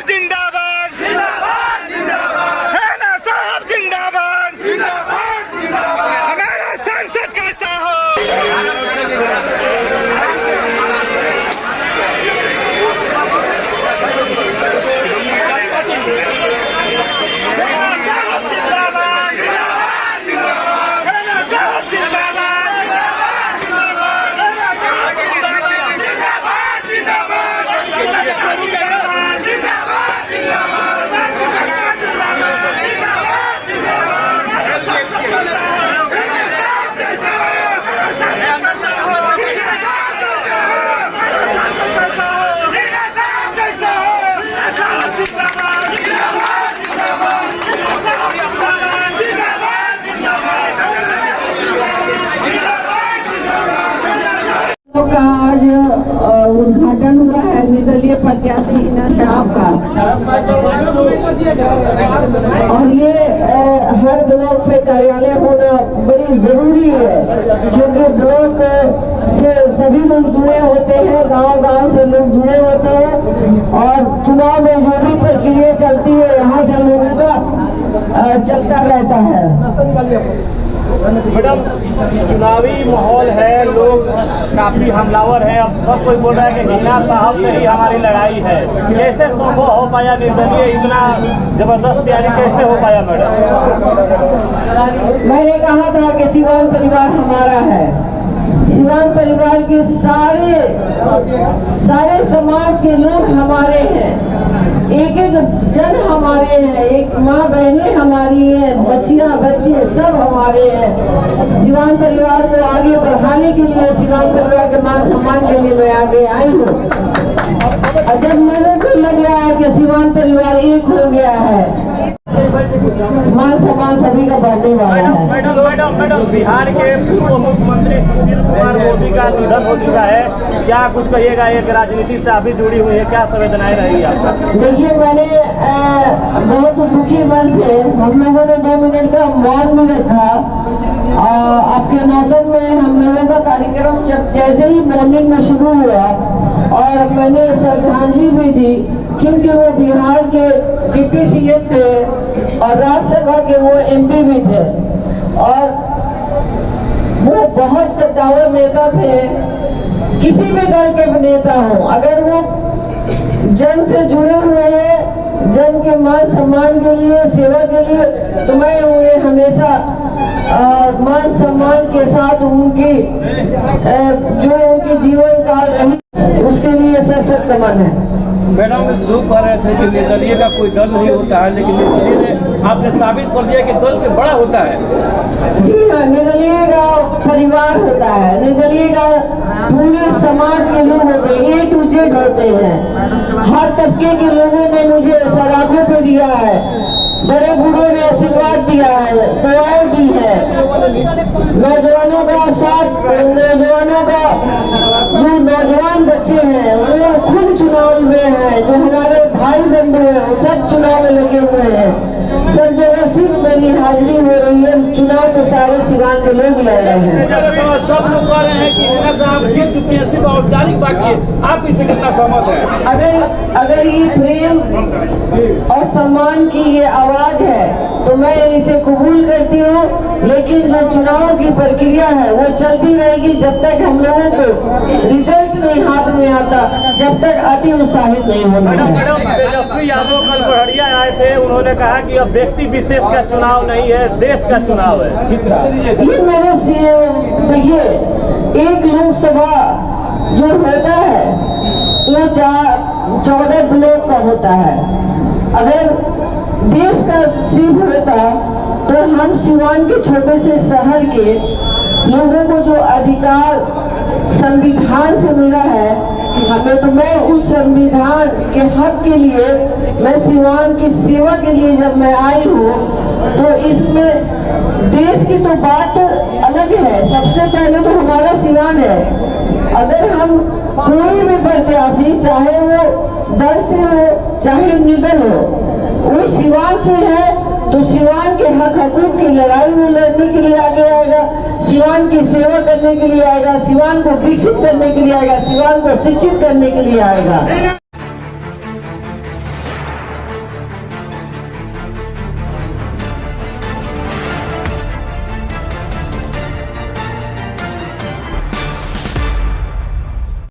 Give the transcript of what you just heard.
जिंदाबाद जिंदाबाद जिंदाबाद, है ना साहब जिंदाबाद जिंदाबाद जिंदाबाद, हमारा सांसद कैसा हो। का आज उद्घाटन हुआ है निर्दलीय प्रत्याशी हिना साहब का, और ये हर ब्लॉक पे कार्यालय होना बड़ी जरूरी है, क्योंकि ब्लॉक से सभी लोग जुड़े होते हैं, गांव-गांव से लोग जुड़े होते हैं, और चुनाव में जो भी प्रक्रिया चलती है यहाँ से लोगों का चलता रहता है। मैडम, चुनावी माहौल है, लोग काफी हमलावर है, अब सब कोई बोल रहा है कि हिना साहब से ही हमारी लड़ाई है। कैसे संभव हो पाया निर्दलीय इतना जबरदस्त तैयारी कैसे हो पाया मैडम? मैंने कहा था कि सिवान परिवार हमारा है, सिवान परिवार के सारे समाज के लोग हमारे हैं, एक एक जन हमारे हैं, एक माँ बहनें हमारी हैं, बच्चियाँ बच्चे सब हमारे हैं। सिवान परिवार को आगे बढ़ाने के लिए, सिवान परिवार के मान सम्मान के लिए मैं आगे आई हूँ। और जब मेरे को लग रहा है कि सिवान परिवार एक हो गया है, मान सम्मान सभी का बढ़ने वाला है। मैडम, बिहार के पूर्व मुख्यमंत्री सुशील कुमार मोदी का निधन हो चुका है, क्या कुछ कहिएगा? एक राजनीति से अभी जुड़ी हुई है, क्या संवेदनाएं रहेगी आपका? देखिए, मैंने बहुत दुखी मन से हम लोगों ने 2 मिनट का मौन भी रखा। आपके नौतन में हम लोगों का कार्यक्रम जब जैसे ही मॉर्निंग में शुरू हुआ, और मैंने श्रद्धांजलि भी दी, क्योंकि वो बिहार के डिप्टी सीएम थे और राज्यसभा के वो एमपी भी थे, और वो बहुत कद्दावर नेता थे। किसी भी दल के नेता हो, अगर वो जन से जुड़े हुए हैं, जन के मान सम्मान के लिए, सेवा के लिए, तो मैं उन्हें हमेशा मान सम्मान के साथ उनकी जो उनकी जीवन काल रही उसके लिए सशक्त मन है। मैडम, लोग कह रहे थे कि निर्दलीय का कोई दल नहीं होता है, लेकिन निर्दलीय ने आपने साबित कर दिया कि दल से बड़ा होता है। जी हाँ, निर्दलीय का परिवार होता है, निर्दलीय का पूरे समाज के लोग होते हैं, A to Z होते हैं। हर तबके के लोगों ने मुझे सराखों पे दिया है, बड़े बूढ़ों ने आशीर्वाद दिया है, दुआएं दी है, नौजवानों का साथ, नौजवानों का जो नौजवान बच्चे हैं वो खुद चुनाव में है, जो हमारे भाई बंधु हैं वो सब चुनाव में लगे हुए हैं। सब जगह सिर्फ मेरी हाजिरी हो रही है, चुनाव तो सारे सिवान के लोग लड़ रहे हैं। सब लोग कह रहे हैं कि हिना साहब जीत चुके हैं, सिर्फ औपचारिक बाकी है, आप इससे कितना सहमत हैं? अगर ये प्रेम और सम्मान की ये आवाज है तो मैं इसे कबूल करती हूँ, लेकिन जो चुनाव की प्रक्रिया है वो चलती रहेगी जब तक हम लोगों को रिजल्ट नहीं हाथ में आता, जब तक अति उत्साहित नहीं होना है। तेजस्वी यादव कल बड़हरिया आए थे, उन्होंने कहा कि अब व्यक्ति विशेष का चुनाव नहीं है, देश का चुनाव है। ये मेरे देखिए, एक लोकसभा जो होता है वो 14 ब्लॉक का होता है। अगर देश का सिर्फ होता तो हम सिवान के छोटे से शहर के लोगों को जो अधिकार संविधान से मिला है हमें, तो मैं उस संविधान के हक के लिए, मैं सिवान की सेवा के लिए जब मैं आई हूँ, तो इसमें देश की तो बात अलग है। सबसे पहले तो हमारा सिवान है। अगर हम कोई भी प्रत्याशी, चाहे वो दल से हो चाहे निर्दल हो, वो सिवान से है तो सिवान के हक हकूक की लड़ाई में लड़ने के लिए आगे आएगा, सिवान की सेवा करने के लिए आएगा, सिवान को विकसित करने के लिए आएगा, सिवान को शिक्षित करने के लिए आएगा।